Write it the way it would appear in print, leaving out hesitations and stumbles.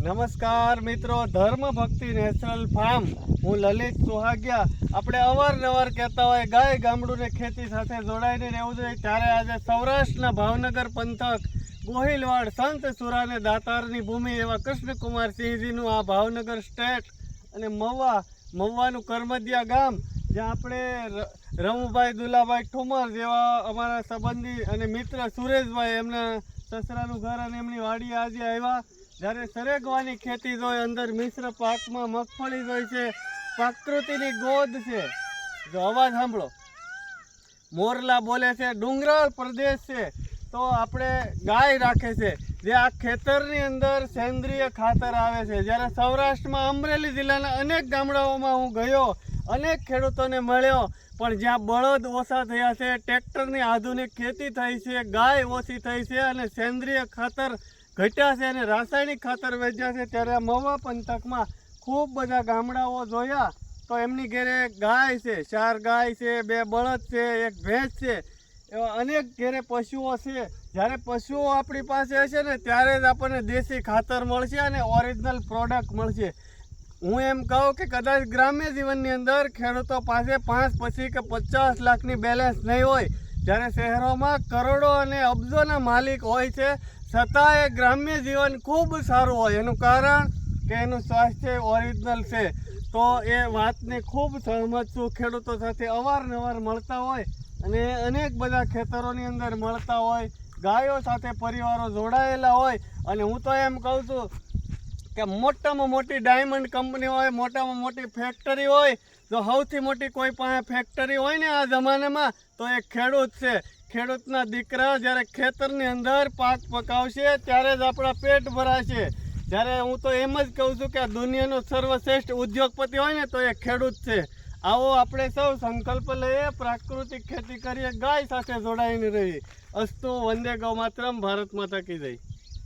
નમસ્કાર મિત્રો, ધર્મ ભક્તિ નેચરલ ફાર્મ, હું લલિત સુહાગિયા. આપણે અવારનવાર કહેતા હોય ગાય ગામડું ને ખેતી સાથે જોડાઈને રહેવું જોઈએ. ત્યારે આજે સૌરાષ્ટ્રના ભાવનગર પંથક, ગોહિલવાડ, સંત સુરાને દાતારની ભૂમિ એવા કૃષ્ણકુમાર સિંહજીનું આ ભાવનગર સ્ટેટ અને મહુવાનું કરમદિયા ગામ, જ્યાં આપણે રમુભાઈ દુલાભાઈ ઠુમર જેવા અમારા સંબંધી અને મિત્ર સુરેશભાઈ, એમના સસરાનું ઘર અને એમની વાડી આજે આવ્યા. જ્યારે સરેગવાની ખેતી જોઈ, અંદર મિશ્ર પાકમાં મગફળી જોઈ છે, પ્રકૃતિની ગોદ છે. જો અવાજ સાંભળો, મોરલા બોલે છે, ડુંગરાળ પ્રદેશ છે, તો આપણે ગાય રાખે છે. જે આ ખેતરની અંદર સેન્દ્રિય ખાતર આવે છે. જ્યારે સૌરાષ્ટ્રમાં અમરેલી જિલ્લાના અનેક ગામડાઓમાં હું ગયો, અનેક ખેડૂતોને મળ્યો, પણ જ્યાં બળદ ઓછા થયા છે, ટ્રેક્ટરની આધુનિક ખેતી થઈ છે, ગાય ઓછી થઈ છે અને સેન્દ્રિય ખાતર ઘટ્યા છે અને રાસાયણિક ખાતર વેચ્યા છે. ત્યારે મહુવા પંથકમાં ખૂબ બધા ગામડાઓ જોયા તો એમની ઘેરે ગાય છે, 4 ગાય છે, 2 બળદ છે, 1 ભેંસ છે, એવા અનેક ઘેરે પશુઓ છે. જ્યારે પશુઓ આપણી પાસે હશે ને ત્યારે જ આપણને દેશી ખાતર મળશે અને ઓરિજિનલ પ્રોડક્ટ મળશે. હું એમ કહું કે કદાચ ગ્રામ્ય જીવનની અંદર ખેડૂતો પાસે 5 પછી કે 50 લાખની બેલેન્સ નહીં હોય, જ્યારે શહેરોમાં કરોડો અને અબજોના માલિક હોય છે, છતાં એ ગ્રામ્ય જીવન ખૂબ સારું હોય. એનું કારણ કે એનું સ્વાસ્થ્ય ઓરિજિનલ છે. તો એ વાતને ખૂબ સહમત છું. ખેડૂતો સાથે અવારનવાર મળતા હોય અને અનેક બધા ખેતરોની અંદર મળતા હોય, ગાયો સાથે પરિવારો જોડાયેલા હોય. અને હું તો એમ કહું છું કે મોટામાં મોટી ડાયમંડ કંપની હોય, મોટામાં મોટી ફેક્ટરી હોય, જો સૌથી મોટી કોઈ પાસે ફેક્ટરી હોય ને આ જમાનામાં, તો એ ખેડૂત છે. ખેડૂતના દીકરા જ્યારે ખેતરની અંદર પાક પકાવશે ત્યારે જ આપણા પેટ ભરાશે. જ્યારે હું તો એમ જ કહું છું કે આ દુનિયાનો સર્વશ્રેષ્ઠ ઉદ્યોગપતિ હોય ને તો એ ખેડૂત છે. આવો આપણે સૌ સંકલ્પ લઈએ, પ્રાકૃતિક ખેતી કરીએ, ગાય સાથે જોડાઈને રહીએ. અસ્તુ વંદે ગૌ માતરમ, ભારત માતા કી જય.